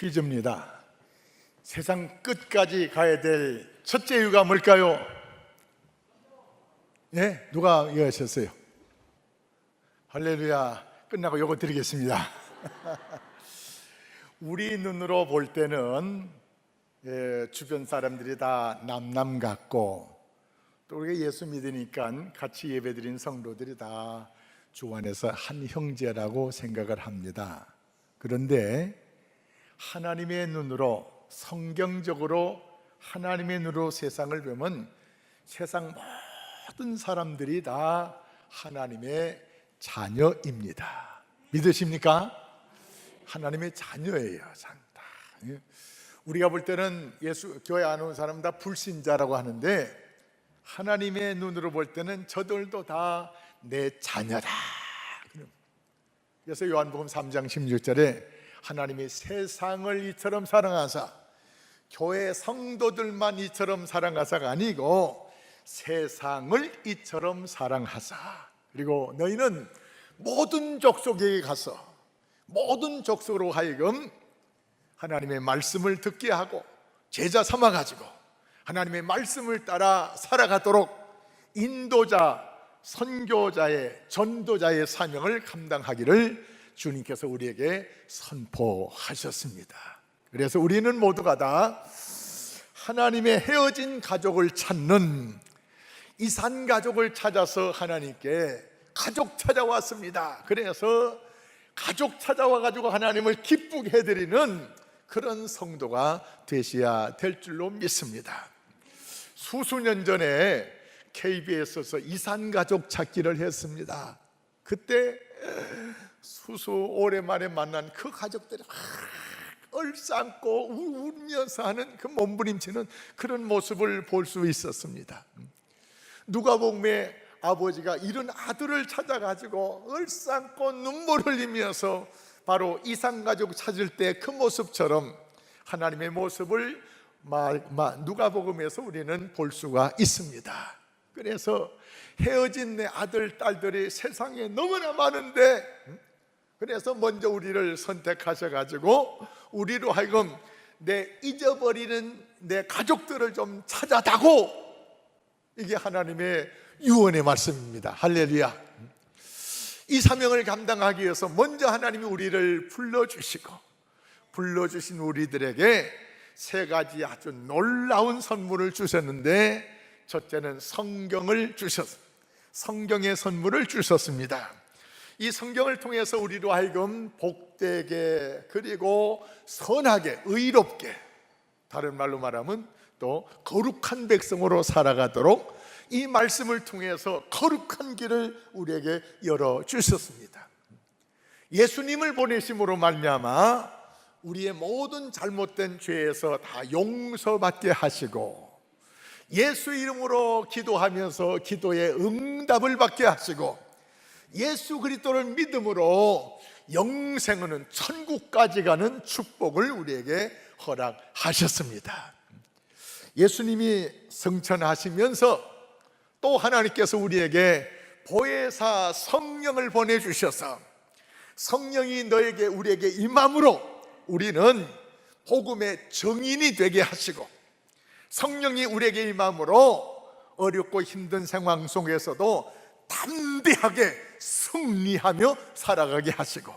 퀴즈입니다. 세상 끝까지 가야 될 첫째 이유가 뭘까요? 네? 누가 이해하셨어요? 할렐루야. 끝나고 요거 드리겠습니다. 우리 눈으로 볼 때는 주변 사람들이 다 남남 같고, 또 우리가 예수 믿으니까 같이 예배드린 성도들이 다 주 안에서 한 형제라고 생각을 합니다. 그런데 하나님의 눈으로, 성경적으로 하나님의 눈으로 세상을 보면 세상 모든 사람들이 다 하나님의 자녀입니다. 믿으십니까? 하나님의 자녀예요. 다. 우리가 볼 때는 교회 안 온 사람 다 불신자라고 하는데, 하나님의 눈으로 볼 때는 저들도 다 내 자녀다. 그래서 요한복음 3장 16절에 하나님이 세상을 이처럼 사랑하사, 교회 성도들만 이처럼 사랑하사가 아니고 세상을 이처럼 사랑하사, 그리고 너희는 모든 족속에게 가서 모든 족속으로 하여금 하나님의 말씀을 듣게 하고 제자 삼아가지고 하나님의 말씀을 따라 살아가도록 인도자, 선교자의, 전도자의 사명을 감당하기를 주님께서 우리에게 선포하셨습니다. 그래서 우리는 모두가 다 하나님의 헤어진 가족을 찾는 이산가족을 찾아서 하나님께 가족 찾아왔습니다. 그래서 가족 찾아와가지고 하나님을 기쁘게 해드리는 그런 성도가 되셔야 될 줄로 믿습니다. 수수년 전에 KBS에서 이산가족 찾기를 했습니다. 그때 오랜만에 만난 그 가족들이 얼싸안고 울면서 하는 그 몸부림치는 그런 모습을 볼 수 있었습니다. 누가복음에 아버지가 이런 아들을 찾아가지고 얼싸안고 눈물 흘리면서 바로 이산가족 찾을 때 그 모습처럼 하나님의 모습을 누가복음에서 우리는 볼 수가 있습니다. 그래서 헤어진 내 아들, 딸들이 세상에 너무나 많은데, 그래서 먼저 우리를 선택하셔가지고 우리로 하여금 내 잊어버리는 내 가족들을 좀 찾아다고, 이게 하나님의 유언의 말씀입니다. 할렐루야. 이 사명을 감당하기 위해서 먼저 하나님이 우리를 불러주신 우리들에게 세 가지 아주 놀라운 선물을 주셨는데, 첫째는 성경의 선물을 주셨습니다. 이 성경을 통해서 우리로 하여금 복되게, 그리고 선하게, 의롭게, 다른 말로 말하면 또 거룩한 백성으로 살아가도록 이 말씀을 통해서 거룩한 길을 우리에게 열어주셨습니다. 예수님을 보내심으로 말미암아 우리의 모든 잘못된 죄에서 다 용서받게 하시고, 예수 이름으로 기도하면서 기도의 응답을 받게 하시고, 예수 그리스도를 믿음으로 영생은 천국까지 가는 축복을 우리에게 허락하셨습니다. 예수님이 승천하시면서 또 하나님께서 우리에게 보혜사 성령을 보내주셔서, 성령이 우리에게 임함으로 우리는 복음의 증인이 되게 하시고, 성령이 우리에게 임함으로 어렵고 힘든 상황 속에서도 담대하게 승리하며 살아가게 하시고,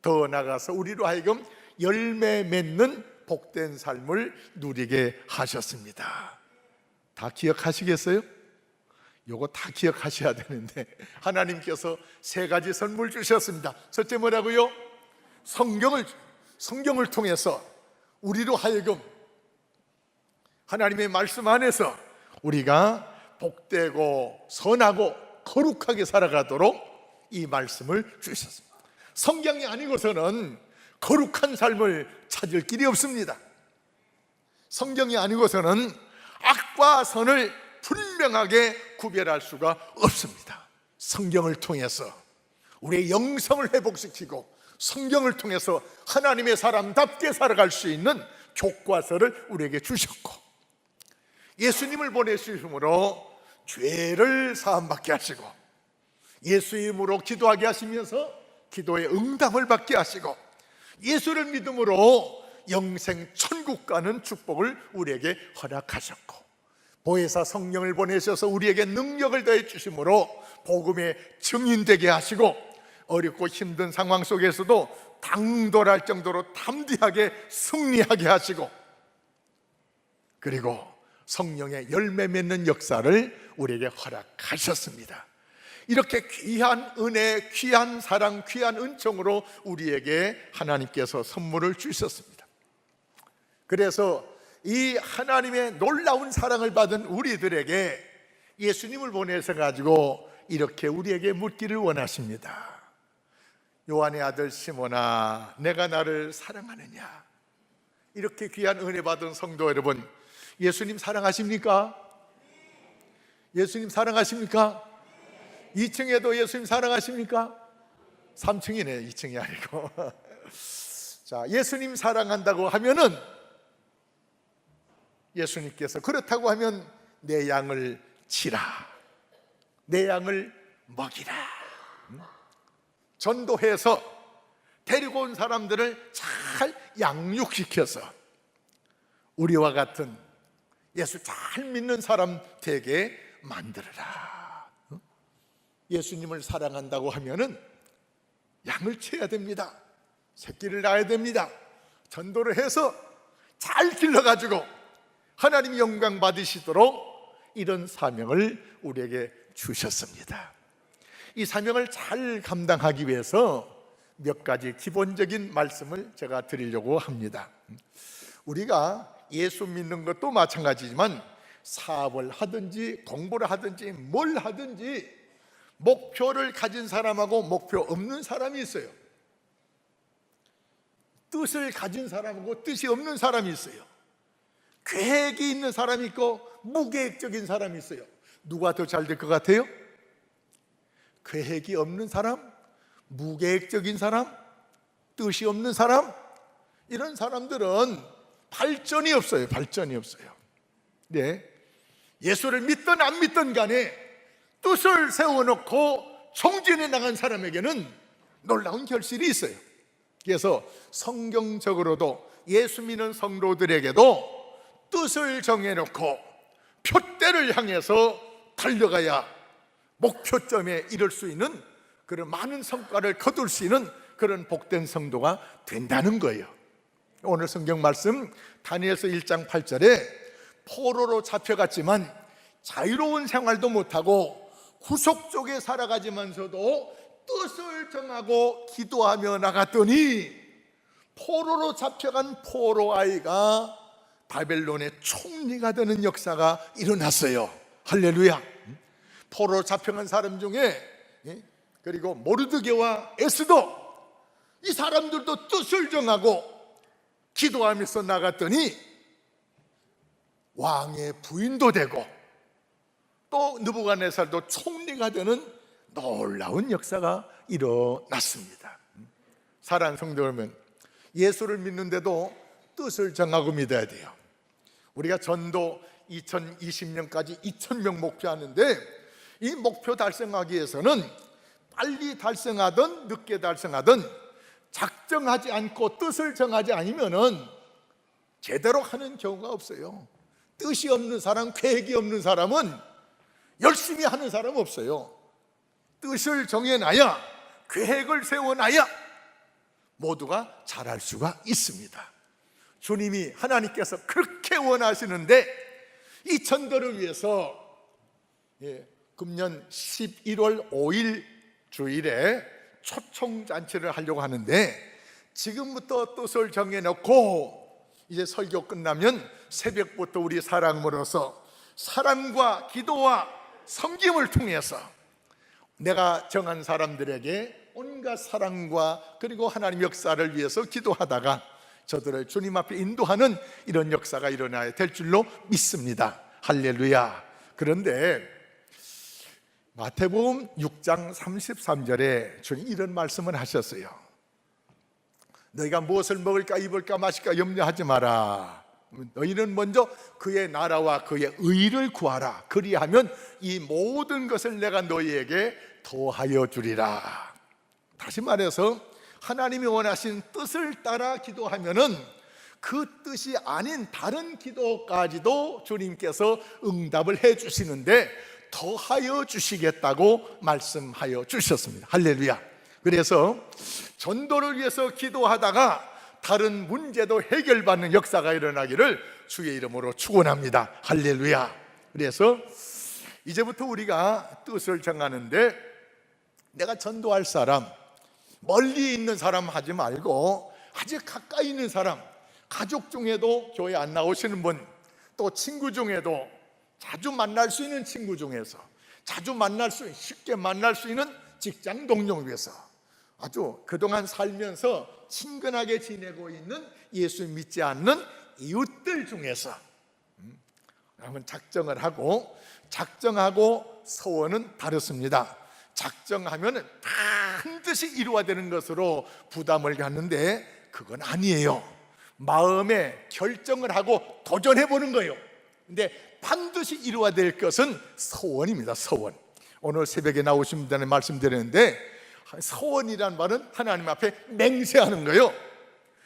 더 나아가서 우리로 하여금 열매 맺는 복된 삶을 누리게 하셨습니다. 다 기억하시겠어요? 요거 다 기억하셔야 되는데, 하나님께서 세 가지 선물 주셨습니다. 첫째 뭐라고요? 성경을 통해서 우리로 하여금 하나님의 말씀 안에서 우리가 복되고 선하고 거룩하게 살아가도록 이 말씀을 주셨습니다. 성경이 아니고서는 거룩한 삶을 찾을 길이 없습니다. 성경이 아니고서는 악과 선을 분명하게 구별할 수가 없습니다. 성경을 통해서 우리의 영성을 회복시키고, 성경을 통해서 하나님의 사람답게 살아갈 수 있는 교과서를 우리에게 주셨고, 예수님을 보내주심으로 죄를 사함받게 하시고, 예수 이름으로 기도하게 하시면서 기도의 응답을 받게 하시고, 예수를 믿음으로 영생 천국 가는 축복을 우리에게 허락하셨고, 보혜사 성령을 보내셔서 우리에게 능력을 더해 주심으로 복음의 증인되게 하시고, 어렵고 힘든 상황 속에서도 당돌할 정도로 담대하게 승리하게 하시고, 그리고 성령의 열매 맺는 역사를 우리에게 허락하셨습니다. 이렇게 귀한 은혜, 귀한 사랑, 귀한 은총으로 우리에게 하나님께서 선물을 주셨습니다. 그래서 이 하나님의 놀라운 사랑을 받은 우리들에게 예수님을 보내서 가지고 이렇게 우리에게 묻기를 원하십니다. 요한의 아들 시몬아, 내가 나를 사랑하느냐? 이렇게 귀한 은혜 받은 성도 여러분, 예수님 사랑하십니까? 예수님 사랑하십니까? 2층에도 예수님 사랑하십니까? 3층이네, 2층이 아니고. 자, 예수님 사랑한다고 하면은, 예수님께서 그렇다고 하면 내 양을 치라, 내 양을 먹이라, 전도해서 데리고 온 사람들을 잘 양육시켜서 우리와 같은 예수 잘 믿는 사람 되게 만들어라. 예수님을 사랑한다고 하면은 양을 쳐야 됩니다. 새끼를 낳아야 됩니다. 전도를 해서 잘 길러가지고 하나님 영광 받으시도록 이런 사명을 우리에게 주셨습니다. 이 사명을 잘 감당하기 위해서 몇 가지 기본적인 말씀을 제가 드리려고 합니다. 우리가 예수 믿는 것도 마찬가지지만 사업을 하든지 공부를 하든지 뭘 하든지 목표를 가진 사람하고 목표 없는 사람이 있어요. 뜻을 가진 사람하고 뜻이 없는 사람이 있어요. 계획이 있는 사람이 있고 무계획적인 사람이 있어요. 누가 더 잘 될 것 같아요? 계획이 없는 사람, 무계획적인 사람, 뜻이 없는 사람, 이런 사람들은 발전이 없어요. 발전이 없어요. 네. 예수를 믿든 안 믿든 간에 뜻을 세워놓고 총진해 나간 사람에게는 놀라운 결실이 있어요. 그래서 성경적으로도 예수 믿는 성도들에게도 뜻을 정해놓고 표대를 향해서 달려가야 목표점에 이를 수 있는 그런 많은 성과를 거둘 수 있는 그런 복된 성도가 된다는 거예요. 오늘 성경 말씀 다니엘서 1장 8절에 포로로 잡혀갔지만 자유로운 생활도 못하고 구속 속에 살아가지만서도 뜻을 정하고 기도하며 나갔더니 포로로 잡혀간 포로 아이가 바벨론의 총리가 되는 역사가 일어났어요. 할렐루야. 포로로 잡혀간 사람 중에 그리고 모르드게와 에스더, 이 사람들도 뜻을 정하고 기도하면서 나갔더니 왕의 부인도 되고 또 느부갓네살도 총리가 되는 놀라운 역사가 일어났습니다. 사랑하는 성도 여러분, 예수를 믿는데도 뜻을 정하고 믿어야 돼요. 우리가 전도 2020년까지 2,000명 목표하는데 이 목표 달성하기 위해서는 빨리 달성하든 늦게 달성하든 작정하지 않고 뜻을 정하지 않으면은 제대로 하는 경우가 없어요. 뜻이 없는 사람, 계획이 없는 사람은 열심히 하는 사람 없어요. 뜻을 정해놔야, 계획을 세워놔야 모두가 잘할 수가 있습니다. 주님이, 하나님께서 그렇게 원하시는데 이 전도를 위해서 금년 11월 5일 주일에 초청잔치를 하려고 하는데, 지금부터 뜻을 정해놓고 이제 설교 끝나면 새벽부터 우리 사랑으로서 사랑과 기도와 섬김을 통해서 내가 정한 사람들에게 온갖 사랑과 그리고 하나님 역사를 위해서 기도하다가 저들을 주님 앞에 인도하는 이런 역사가 일어나야 될 줄로 믿습니다. 할렐루야. 그런데 마태복음 6장 33절에 주님 이런 말씀을 하셨어요. 너희가 무엇을 먹을까 입을까 마실까 염려하지 마라. 너희는 먼저 그의 나라와 그의 의를 구하라. 그리하면 이 모든 것을 내가 너희에게 더하여 주리라. 다시 말해서 하나님이 원하신 뜻을 따라 기도하면은 그 뜻이 아닌 다른 기도까지도 주님께서 응답을 해 주시는데 더하여 주시겠다고 말씀하여 주셨습니다. 할렐루야. 그래서 전도를 위해서 기도하다가 다른 문제도 해결받는 역사가 일어나기를 주의 이름으로 축원합니다. 할렐루야. 그래서 이제부터 우리가 뜻을 정하는데, 내가 전도할 사람, 멀리 있는 사람 하지 말고 아주 가까이 있는 사람, 가족 중에도 교회 안 나오시는 분, 또 친구 중에도 자주 만날 수 있는 친구 중에서 쉽게 만날 수 있는 직장 동료 위해서 아주 그동안 살면서 친근하게 지내고 있는 예수 믿지 않는 이웃들 중에서 한번 작정하고 서원은 다르습니다. 작정하면 반드시 이루어야 되는 것으로 부담을 갖는데 그건 아니에요. 마음에 결정을 하고 도전해 보는 거예요. 근데 반드시 이루어야 될 것은 서원입니다. 서원. 오늘 새벽에 나오신 분들한테 말씀드렸는데, 서원이란 말은 하나님 앞에 맹세하는 거예요.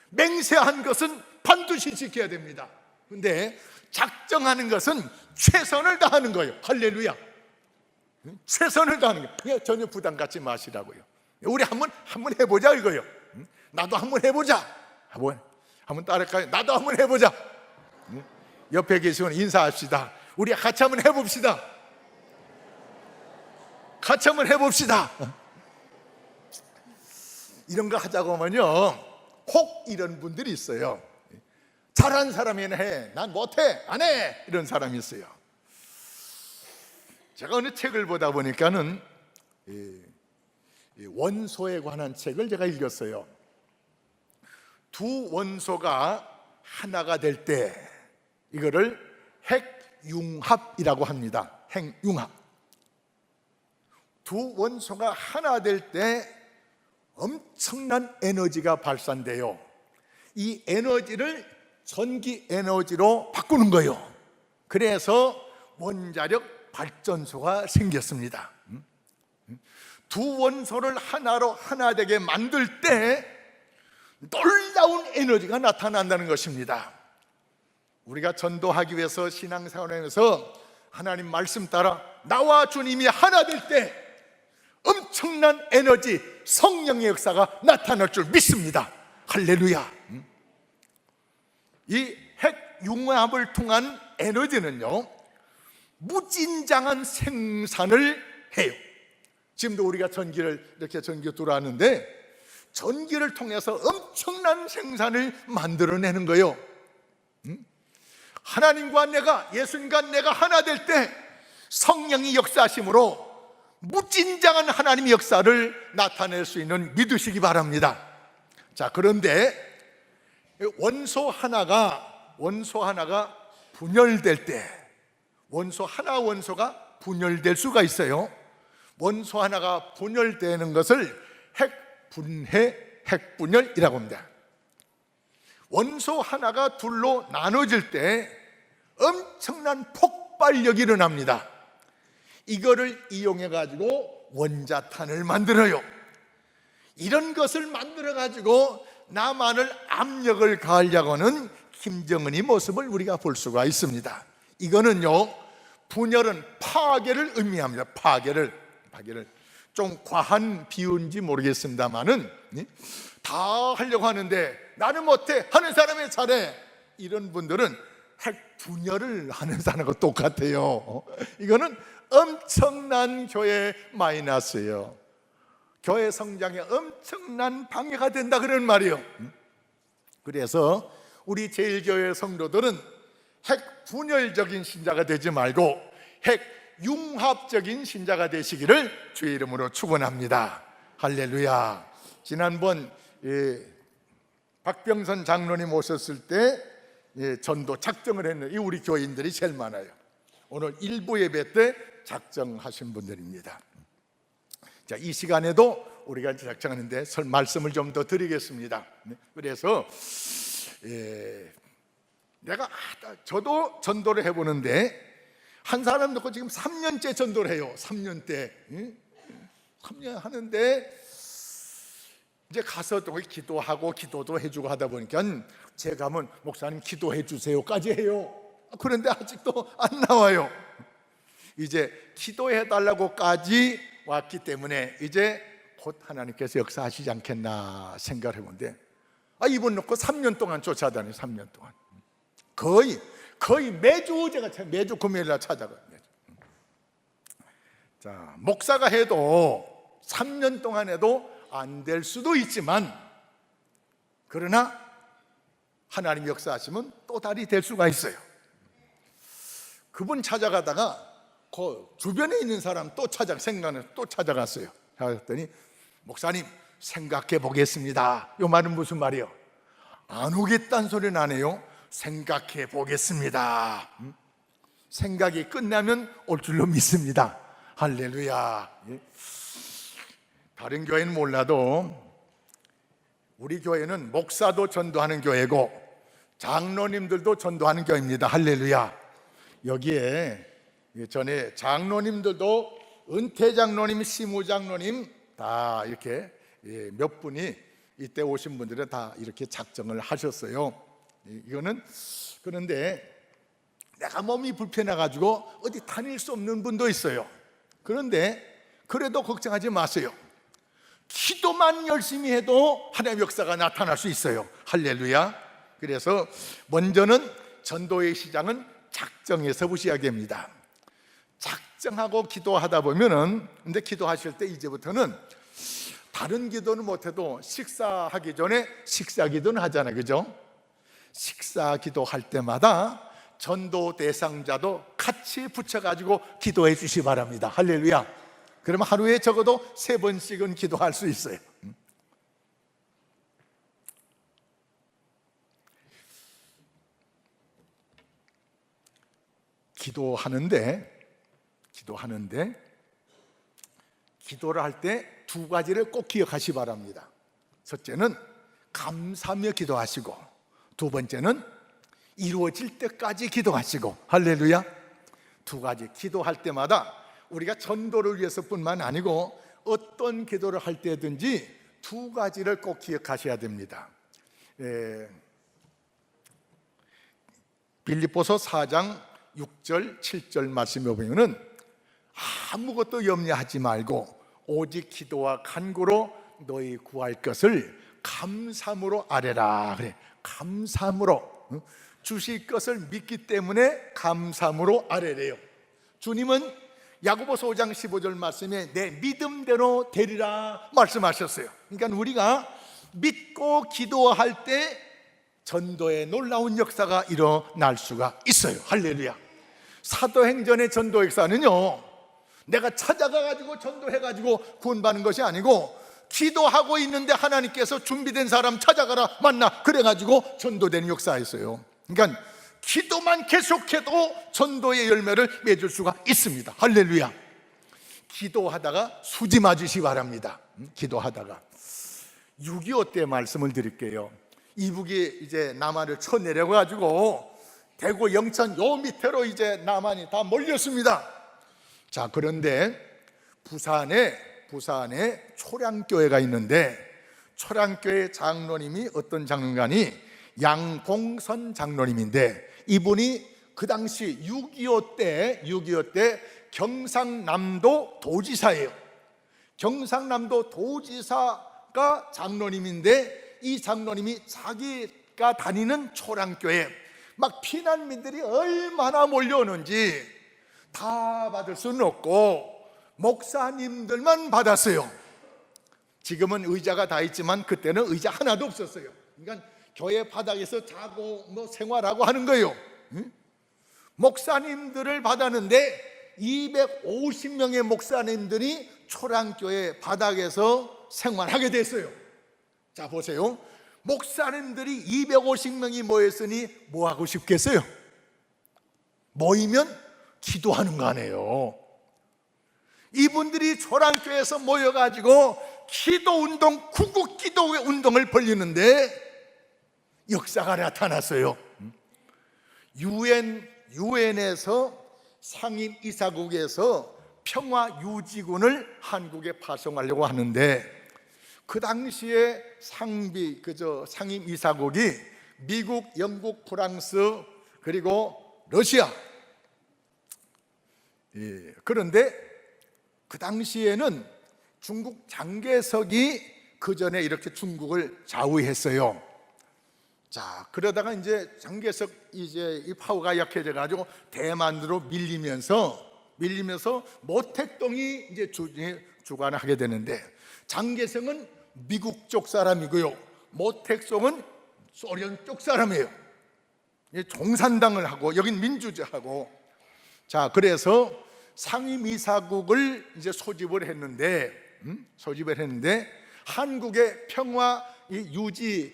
맹세한 것은 반드시 지켜야 됩니다. 근데 작정하는 것은 최선을 다하는 거예요. 할렐루야. 최선을 다하는 거예요. 그냥 전혀 부담 갖지 마시라고요. 우리 한번 해보자 이거예요. 나도 한번 해보자. 한번 따라할까요? 나도 한번 해보자. 옆에 계시면 인사합시다. 우리 같이 한번 해봅시다. 같이 한번 해봅시다. 이런 거 하자고 하면요, 혹 이런 분들이 있어요. 잘하는 사람이나 해, 난 못해, 안 해, 이런 사람이 있어요. 제가 어느 책을 보다 보니까는 원소에 관한 책을 제가 읽었어요. 두 원소가 하나가 될 때, 이거를 핵융합이라고 합니다. 핵융합. 두 원소가 하나 될 때 엄청난 에너지가 발산돼요. 이 에너지를 전기 에너지로 바꾸는 거예요. 그래서 원자력 발전소가 생겼습니다. 두 원소를 하나 되게 만들 때 놀라운 에너지가 나타난다는 것입니다. 우리가 전도하기 위해서 신앙생활하면서 하나님 말씀 따라 나와 주님이 하나 될 때 엄청난 에너지, 성령의 역사가 나타날 줄 믿습니다. 할렐루야. 이 핵융합을 통한 에너지는요, 무진장한 생산을 해요. 지금도 우리가 전기를 이렇게 전기 들어왔는데, 전기를 통해서 엄청난 생산을 만들어내는 거예요. 하나님과 내가, 예수님과 내가 하나 될 때 성령이 역사하심으로 무진장한 하나님의 역사를 나타낼 수 있는 믿으시기 바랍니다. 자, 그런데 원소 하나가 분열될 때, 원소가 분열될 수가 있어요. 원소 하나가 분열되는 것을 핵분해, 핵분열이라고 합니다. 원소 하나가 둘로 나눠질 때 엄청난 폭발력이 일어납니다. 이거를 이용해 가지고 원자탄을 만들어요. 이런 것을 만들어 가지고 남한을 압력을 가하려고 하는 김정은의 모습을 우리가 볼 수가 있습니다. 이거는요, 분열은 파괴를 의미합니다. 파괴를 좀 과한 비유인지 모르겠습니다만은, 다 하려고 하는데 나는 못해 하는 사람이 잘해, 이런 분들은 핵 분열을 하는 사람과 똑같아요. 이거는 엄청난 교회 마이너스예요. 교회 성장에 엄청난 방해가 된다 그런 말이에요. 그래서 우리 제일교회 성도들은 핵 분열적인 신자가 되지 말고 핵 융합적인 신자가 되시기를 주의 이름으로 축원합니다. 할렐루야. 지난번 박병선 장로님 오셨을 때 전도 작정을 했는데, 우리 교인들이 제일 많아요. 오늘 일부 예배 때 작정하신 분들입니다. 자, 이 시간에도 우리가 작정하는데 말씀을 좀 더 드리겠습니다. 그래서 저도 전도를 해보는데, 한 사람 놓고 지금 3년째 전도를 해요. 3년 하는데 이제 가서 또 기도하고 기도도 해주고 하다 보니까 제가 하면 목사님 기도해 주세요까지 해요. 그런데 아직도 안 나와요. 이제 기도해 달라고까지 왔기 때문에 이제 곧 하나님께서 역사하시지 않겠나 생각을 해본데, 이분 놓고 3년 동안 쫓아다녀요. 3년 동안 거의 매주 제가 매주 금요일날 찾아가요. 자, 목사가 해도 3년 동안 해도 안 될 수도 있지만, 그러나 하나님 역사하시면 또 다리 될 수가 있어요. 그분 찾아가다가 그 주변에 있는 사람 또 생각나서 또 찾아갔어요. 그랬더니 목사님 생각해 보겠습니다. 이 말은 무슨 말이요? 안 오겠다는 소리는 안 해요. 생각해 보겠습니다. 생각이 끝나면 올 줄로 믿습니다. 할렐루야. 다른 교회는 몰라도 우리 교회는 목사도 전도하는 교회고 장로님들도 전도하는 교회입니다. 할렐루야. 여기에 전에 장로님들도 은퇴 장로님, 시무 장로님 다 이렇게 몇 분이 이때 오신 분들은 다 이렇게 작정을 하셨어요. 이거는 그런데 내가 몸이 불편해 가지고 어디 다닐 수 없는 분도 있어요. 그런데 그래도 걱정하지 마세요. 기도만 열심히 해도 하나님의 역사가 나타날 수 있어요. 할렐루야. 그래서 먼저는 전도의 시작은 작정해서부터 시작됩니다. 작정하고 기도하다 보면은, 근데 기도하실 때 이제부터는 다른 기도는 못해도 식사하기 전에 식사 기도는 하잖아요. 그죠? 식사 기도할 때마다 전도 대상자도 같이 붙여가지고 기도해 주시기 바랍니다. 할렐루야. 그러면 하루에 적어도 3번씩은 기도할 수 있어요. 기도를 할 때 2가지를 꼭 기억하시기 바랍니다. 첫째는 감사하며 기도하시고, 2번째는 이루어질 때까지 기도하시고. 할렐루야. 2가지 기도할 때마다 우리가 전도를 위해서뿐만 아니고 어떤 기도를 할 때든지 2가지를 꼭 기억하셔야 됩니다. 빌립보서 4장 6절 7절 말씀에 보면은 아무것도 염려하지 말고 오직 기도와 간구로 너희 구할 것을 감사함으로 아뢰라. 그래, 감사함으로 주실 것을 믿기 때문에 감사함으로 아뢰래요. 주님은 야고보서 5장 15절 말씀에 내 믿음대로 되리라 말씀하셨어요. 그러니까 우리가 믿고 기도할 때 전도의 놀라운 역사가 일어날 수가 있어요. 할렐루야. 사도행전의 전도 역사는요, 내가 찾아가가지고 전도해가지고 구원받는 것이 아니고 기도하고 있는데 하나님께서 준비된 사람 찾아가라 만나 그래가지고 전도되는 역사였어요. 그러니까 기도만 계속해도 전도의 열매를 맺을 수가 있습니다. 할렐루야. 기도하다가 수지 맞으시기 바랍니다. 기도하다가 6.25 때 말씀을 드릴게요. 이북이 이제 남한을 쳐내려 가지고 대구, 영천 요 밑으로 이제 남한이 다 몰렸습니다. 자, 그런데 부산에 초량교회가 있는데, 초량교회 장로님이 어떤 장로님이 양봉선 장로님인데, 이분이 그 당시 6.25 때 경상남도 도지사예요. 경상남도 도지사가 장로님인데, 이 장로님이 자기가 다니는 초량교회 막 피난민들이 얼마나 몰려오는지 다 받을 수는 없고 목사님들만 받았어요. 지금은 의자가 다 있지만 그때는 의자 하나도 없었어요. 그러니까 교회 바닥에서 자고 생활하고 하는 거예요. 목사님들을 받았는데 250명의 목사님들이 초량교회 바닥에서 생활하게 됐어요. 자, 보세요. 목사님들이 250명이 모였으니 뭐 하고 싶겠어요? 모이면 기도하는 거 아니에요. 이분들이 초량교회에서 모여가지고 기도운동, 구국기도 운동을 벌리는데 역사가 나타났어요. 유엔에서 상임이사국에서 평화유지군을 한국에 파송하려고 하는데, 그 당시에 상임 이사국이 미국, 영국, 프랑스 그리고 러시아. 그런데 그 당시에는 중국 장개석이 그 전에 이렇게 중국을 좌우했어요. 자, 그러다가 이제 장개석 이 파워가 약해져 가지고 대만으로 밀리면서 모택동이 이제 주관하게 되는데, 장개석은 미국 쪽 사람이고요, 모택동은 소련 쪽 사람이에요. 종산당을 하고 여긴 민주주의하고. 자, 그래서 상임이사국을 이제 소집을 했는데 한국의 평화 유지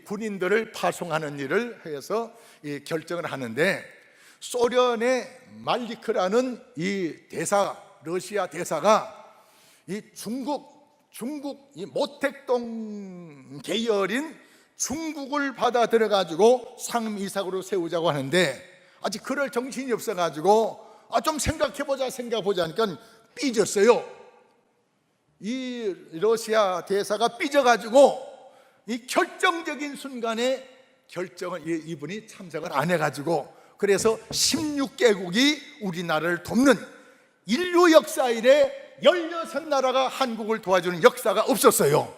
군인들을 파송하는 일을 해서 결정을 하는데, 소련의 말리크라는 러시아 대사가 중국 모택동 계열인 중국을 받아들여 가지고 상임이사국으로 세우자고 하는데, 아직 그럴 정신이 없어 가지고 좀 생각해보자 하니까 삐졌어요. 이 러시아 대사가 삐져가지고 이 결정적인 순간에 결정을 이분이 참석을 안 해가지고, 그래서 16개국이 우리나라를 돕는 인류 역사 이래 16나라가 한국을 도와주는 역사가 없었어요.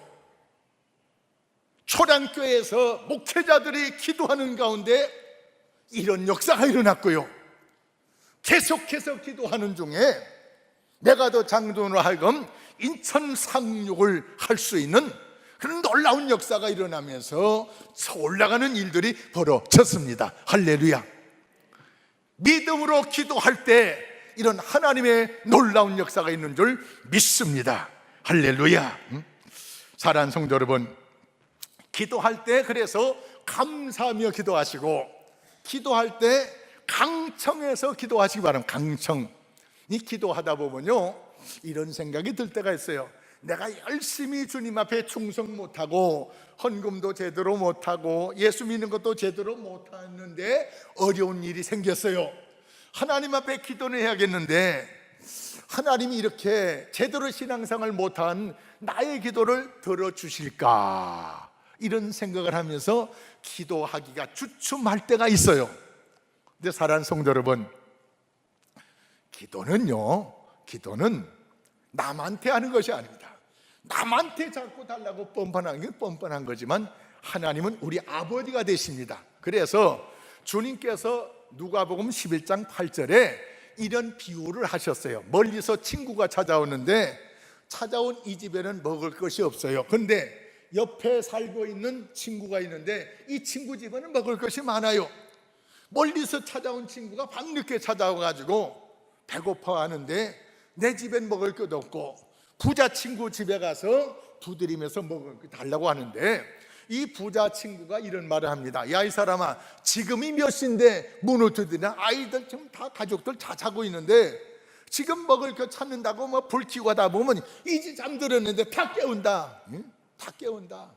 초량교회에서 목회자들이 기도하는 가운데 이런 역사가 일어났고요, 계속해서 기도하는 중에 메가더 장로로 하여금 인천 상륙을 할 수 있는 그런 놀라운 역사가 일어나면서 올라가는 일들이 벌어졌습니다. 할렐루야. 믿음으로 기도할 때 이런 하나님의 놀라운 역사가 있는 줄 믿습니다. 할렐루야. 사랑하는 성도 여러분, 기도할 때 그래서 감사하며 기도하시고, 기도할 때 강청해서 기도하시기 바랍니다. 강청. 이 기도하다 보면요, 이런 생각이 들 때가 있어요. 내가 열심히 주님 앞에 충성 못하고 헌금도 제대로 못하고 예수 믿는 것도 제대로 못하는데 어려운 일이 생겼어요. 하나님 앞에 기도는 해야겠는데 하나님이 이렇게 제대로 신앙생활을 못한 나의 기도를 들어주실까, 이런 생각을 하면서 기도하기가 주춤할 때가 있어요. 근데 사랑하는 성도 여러분, 기도는 남한테 하는 것이 아닙니다. 남한테 자꾸 달라고 뻔뻔한 게 뻔뻔한 거지만, 하나님은 우리 아버지가 되십니다. 그래서 주님께서 누가복음 11장 8절에 이런 비유를 하셨어요. 멀리서 친구가 찾아오는데, 찾아온 이 집에는 먹을 것이 없어요. 그런데 옆에 살고 있는 친구가 있는데 이 친구 집에는 먹을 것이 많아요. 멀리서 찾아온 친구가 밤늦게 찾아와가지고 배고파하는데 내 집엔 먹을 것 없고 부자 친구 집에 가서 두드리면서 먹을 것 달라고 하는데, 이 부자 친구가 이런 말을 합니다. 야, 이 사람아, 지금이 몇 시인데 문을 두드리냐? 아이들 지금 다 가족들 다 자고 있는데 지금 먹을 것 찾는다고 뭐 불 켜고 하다 보면 이제 잠들었는데 다 깨운다. 다 깨운다.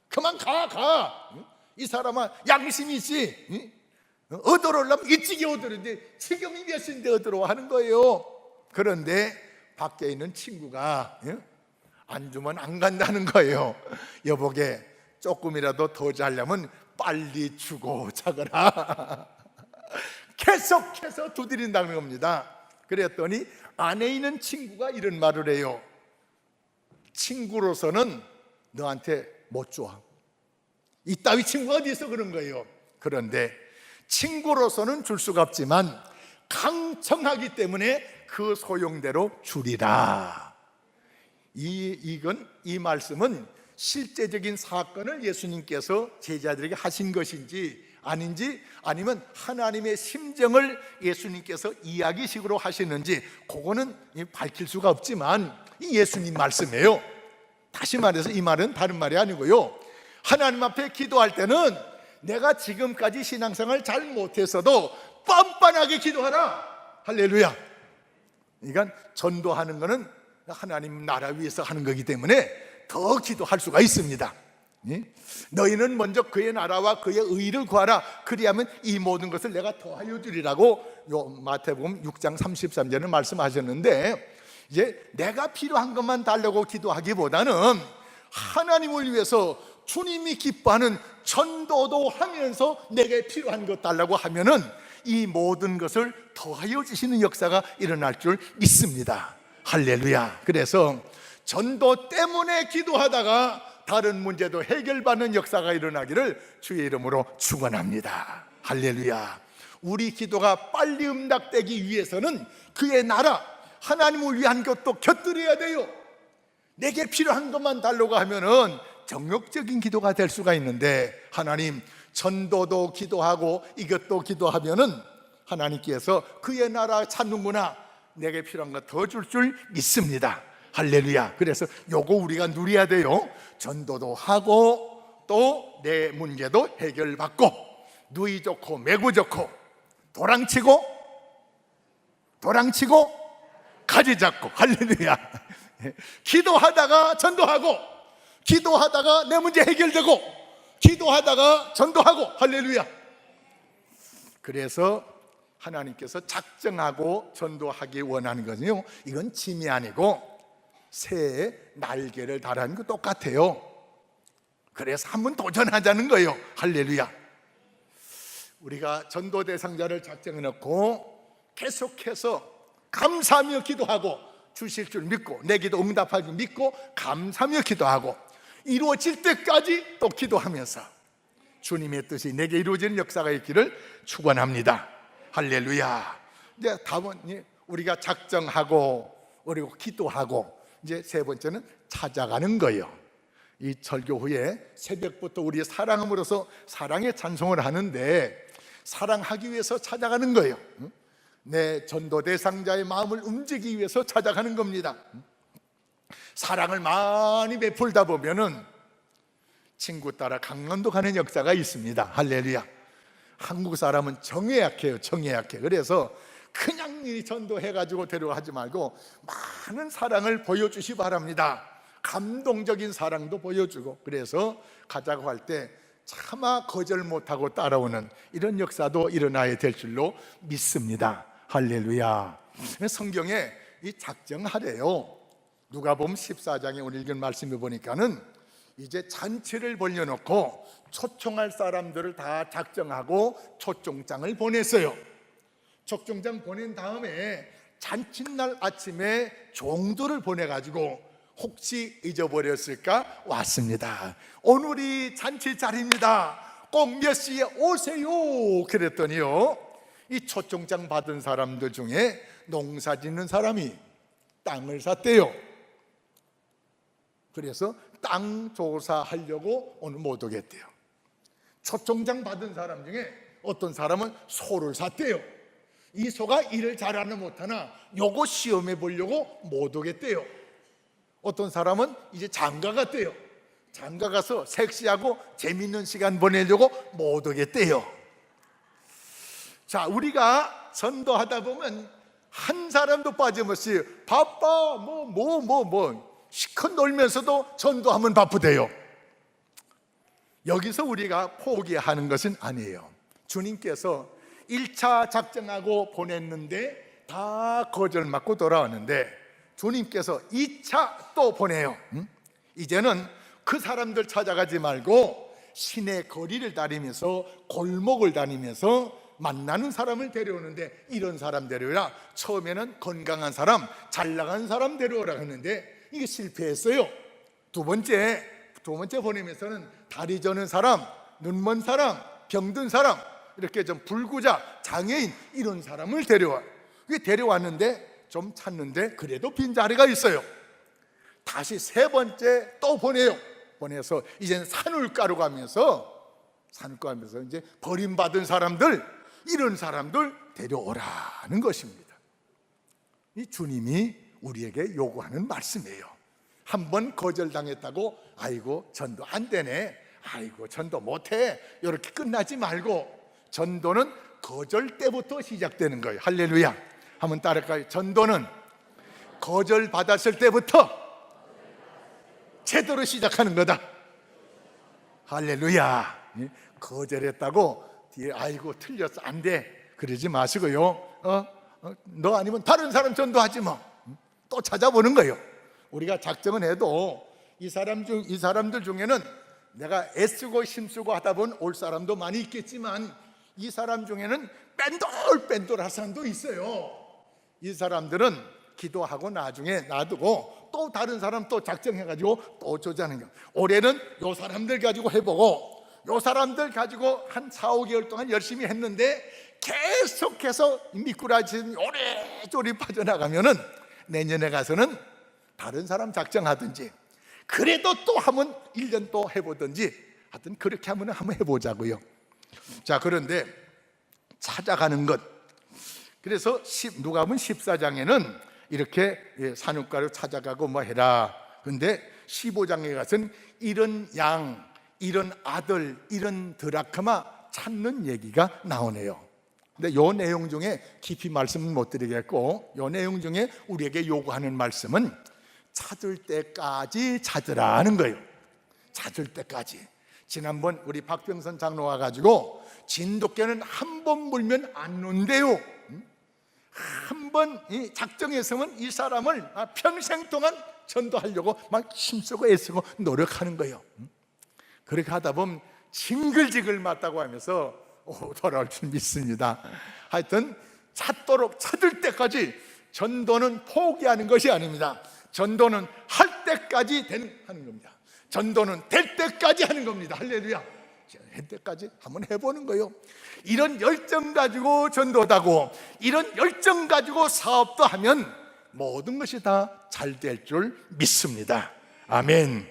그만 가. 이 사람아, 양심이 있지. 얻으러 오려면 일찍이 얻으는데 지금이 몇 시인데 얻으러 하는 거예요. 그런데 밖에 있는 친구가 안 주면 안 간다는 거예요. 여보게, 조금이라도 더 자려면 빨리 주고 자거라. 계속해서 두드린다는 겁니다. 그랬더니 안에 있는 친구가 이런 말을 해요. 친구로서는 너한테 못 줘. 이따위 친구가 어디 있어 그런 거예요. 그런데 친구로서는 줄 수가 없지만 강청하기 때문에 그 소용대로 주리라. 이 말씀은 실제적인 사건을 예수님께서 제자들에게 하신 것인지 아닌지, 아니면 하나님의 심정을 예수님께서 이야기식으로 하시는지, 그거는 밝힐 수가 없지만 이 예수님 말씀이에요. 다시 말해서 이 말은 다른 말이 아니고요, 하나님 앞에 기도할 때는 내가 지금까지 신앙생활 잘 못했어도 뻔뻔하게 기도하라. 할렐루야. 그러니까 전도하는 것은 하나님 나라 위해서 하는 거기 때문에 더 기도할 수가 있습니다. 너희는 먼저 그의 나라와 그의 의를 구하라. 그리하면 이 모든 것을 내가 더하여 주리라고 마태복음 6장 33절에 말씀하셨는데, 이제 내가 필요한 것만 달라고 기도하기보다는 하나님을 위해서 주님이 기뻐하는 전도도 하면서 내게 필요한 것 달라고 하면은 이 모든 것을 더하여 주시는 역사가 일어날 줄 믿습니다. 할렐루야. 그래서 전도 때문에 기도하다가 다른 문제도 해결받는 역사가 일어나기를 주의 이름으로 축원합니다. 할렐루야. 우리 기도가 빨리 응답되기 위해서는 그의 나라, 하나님을 위한 것도 곁들여야 돼요. 내게 필요한 것만 달라고 하면은 정욕적인 기도가 될 수가 있는데, 하나님 전도도 기도하고 이것도 기도하면은 하나님께서 그의 나라 찾는구나, 내게 필요한 거 더 줄 줄 믿습니다. 할렐루야. 그래서 요거 우리가 누려야 돼요. 전도도 하고 또 내 문제도 해결받고, 누이 좋고 매구 좋고 도랑치고 가지 잡고. 할렐루야. 기도하다가 전도하고, 기도하다가 내 문제 해결되고, 기도하다가 전도하고. 할렐루야. 그래서 하나님께서 작정하고 전도하기 원하는 거는요, 이건 짐이 아니고 새의 날개를 달아는 거 똑같아요. 그래서 한번 도전하자는 거예요. 할렐루야. 우리가 전도 대상자를 작정해 놓고 계속해서 감사하며 기도하고 주실 줄 믿고, 내 기도 응답할 줄 믿고 감사하며 기도하고, 이루어질 때까지 또 기도하면서 주님의 뜻이 내게 이루어지는 역사가 있기를 축원합니다. 할렐루야. 이제 다음은 우리가 작정하고 그리고 기도하고, 이제 세 번째는 찾아가는 거예요. 이 설교 후에 새벽부터 우리 사랑함으로써 사랑의 찬송을 하는데, 사랑하기 위해서 찾아가는 거예요. 내 전도 대상자의 마음을 움직이기 위해서 찾아가는 겁니다. 사랑을 많이 베풀다 보면은 친구 따라 강원도 가는 역사가 있습니다. 할렐루야. 한국 사람은 정에 약해요. 정에 약해. 그래서 그냥 이 전도해가지고 데려가지 말고 많은 사랑을 보여주시 바랍니다. 감동적인 사랑도 보여주고, 그래서 가자고 할 때 차마 거절 못하고 따라오는 이런 역사도 일어나야 될 줄로 믿습니다. 할렐루야. 성경에 이 작정하래요. 누가복음 14장에 오늘 읽은 말씀을 보니까는 이제 잔치를 벌려놓고 초청할 사람들을 다 작정하고 초청장을 보냈어요. 초청장 보낸 다음에 잔칫날 아침에 종들을 보내가지고 혹시 잊어버렸을까 왔습니다. 오늘이 잔치 자리입니다. 꼭 몇 시에 오세요. 그랬더니요, 이 초청장 받은 사람들 중에 농사 짓는 사람이 땅을 샀대요. 그래서 땅 조사하려고 오늘 못 오겠대요. 초청장 받은 사람 중에 어떤 사람은 소를 샀대요. 이 소가 일을 잘하나 못하나 요거 시험해 보려고 못 오겠대요. 어떤 사람은 이제 장가 갔대요. 장가 가서 섹시하고 재밌는 시간 보내려고 못 오겠대요. 자, 우리가 전도하다 보면 한 사람도 빠짐없이 바빠 시컷 놀면서도 전도하면 바쁘대요. 여기서 우리가 포기하는 것은 아니에요. 주님께서 1차 작정하고 보냈는데 다 거절맞고 돌아왔는데, 주님께서 2차 또 보내요. 이제는 그 사람들 찾아가지 말고 시내 거리를 다니면서 골목을 다니면서 만나는 사람을 데려오는데, 이런 사람 데려오라. 처음에는 건강한 사람, 잘 나가는 사람 데려오라 했는데 이게 실패했어요. 두 번째 보내면서는 다리 저는 사람, 눈 먼 사람, 병든 사람, 이렇게 좀 불구자, 장애인, 이런 사람을 데려왔는데 좀 찾는데 그래도 빈자리가 있어요. 다시 세 번째 또 보내서 이제는 산울가로 가면서 이제 버림받은 사람들, 이런 사람들 데려오라는 것입니다. 이 주님이 우리에게 요구하는 말씀이에요. 한번 거절당했다고 아이고 전도 안 되네, 아이고 전도 못해, 이렇게 끝나지 말고, 전도는 거절 때부터 시작되는 거예요. 할렐루야. 한번 따라할까요? 전도는 거절 받았을 때부터 제대로 시작하는 거다. 할렐루야. 거절했다고 뒤에 아이고 틀렸어, 안 돼, 그러지 마시고요. 너 아니면 다른 사람 전도하지 뭐. 또 찾아보는 거예요. 우리가 작정은 해도 이 사람들 중에는 내가 애쓰고 힘쓰고 하다 보면 올 사람도 많이 있겠지만 이 사람 중에는 뺀돌뺀돌한 사람도 있어요. 이 사람들은 기도하고 나중에 놔두고 또 다른 사람 또 작정해가지고 또 조자는 거. 올해는 요 사람들 가지고 해보고 요 사람들 가지고 한 4, 5개월 동안 열심히 했는데 계속해서 미꾸라지 오래조리 빠져나가면은 내년에 가서는 다른 사람 작정하든지 그래도 또 한번 1년 또 해보든지 하여튼 그렇게 한번 해보자고요. 자, 그런데 찾아가는 것, 그래서 누가복음 14장에는 이렇게 산업가를 찾아가고 뭐 해라. 근데 15장에 가서는 이런 양, 이런 아들, 이런 드라크마 찾는 얘기가 나오네요. 근데 요 내용 중에 깊이 말씀은 못 드리겠고, 요 내용 중에 우리에게 요구하는 말씀은 찾을 때까지 찾으라는 거예요. 찾을 때까지. 지난번 우리 박병선 장로 와가지고 진돗개는 한 번 물면 안 논대요. 한 번 작정했으면 이 사람을 평생 동안 전도하려고 막 힘쓰고 애쓰고 노력하는 거예요. 그렇게 하다 보면 징글징글 맞다고 하면서 돌아올 줄 믿습니다. 하여튼 찾을 때까지. 전도는 포기하는 것이 아닙니다. 전도는 할 때까지 하는 겁니다. 전도는 될 때까지 하는 겁니다. 할렐루야. 할 때까지 한번 해보는 거예요. 이런 열정 가지고 전도하고 이런 열정 가지고 사업도 하면 모든 것이 다 잘 될 줄 믿습니다. 아멘.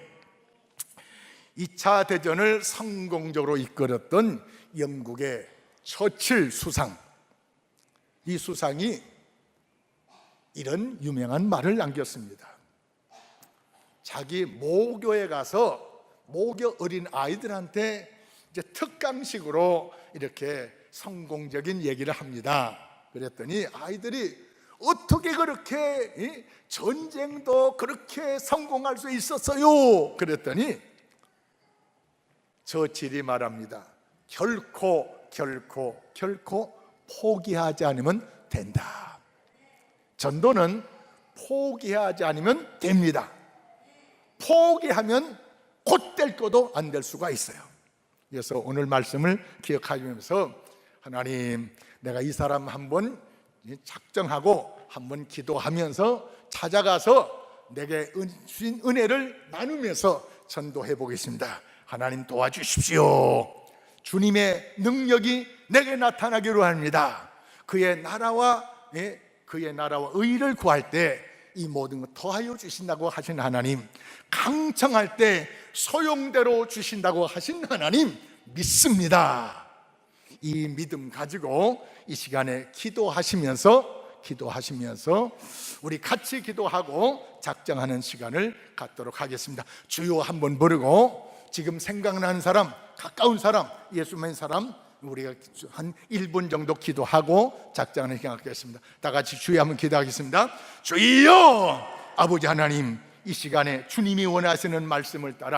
2차 대전을 성공적으로 이끌었던 영국의 처칠 수상, 이 수상이 이런 유명한 말을 남겼습니다. 자기 모교에 가서 모교 어린 아이들한테 이제 특강식으로 이렇게 성공적인 얘기를 합니다. 그랬더니 아이들이 어떻게 그렇게 전쟁도 그렇게 성공할 수 있었어요? 그랬더니 처칠이 말합니다. 결코 포기하지 않으면 된다. 전도는 포기하지 않으면 됩니다. 포기하면 곧 될 것도 안 될 수가 있어요. 그래서 오늘 말씀을 기억하면서 하나님, 내가 이 사람 한번 작정하고 한번 기도하면서 찾아가서 내게 주신 은혜를 나누면서 전도해 보겠습니다. 하나님 도와주십시오. 주님의 능력이 내게 나타나기로 합니다. 그의 나라와 의를 구할 때 이 모든 것 더하여 주신다고 하신 하나님, 강청할 때 소용대로 주신다고 하신 하나님 믿습니다. 이 믿음 가지고 이 시간에 기도하시면서 우리 같이 기도하고 작정하는 시간을 갖도록 하겠습니다. 주여 한번 부르고 지금 생각나는 사람, 가까운 사람, 예수 믿는 사람 우리가 한 1분 정도 기도하고 작정하는 시간 갖겠습니다. 다 같이 주여 한번 기도하겠습니다. 주여, 아버지 하나님, 이 시간에 주님이 원하시는 말씀을 따라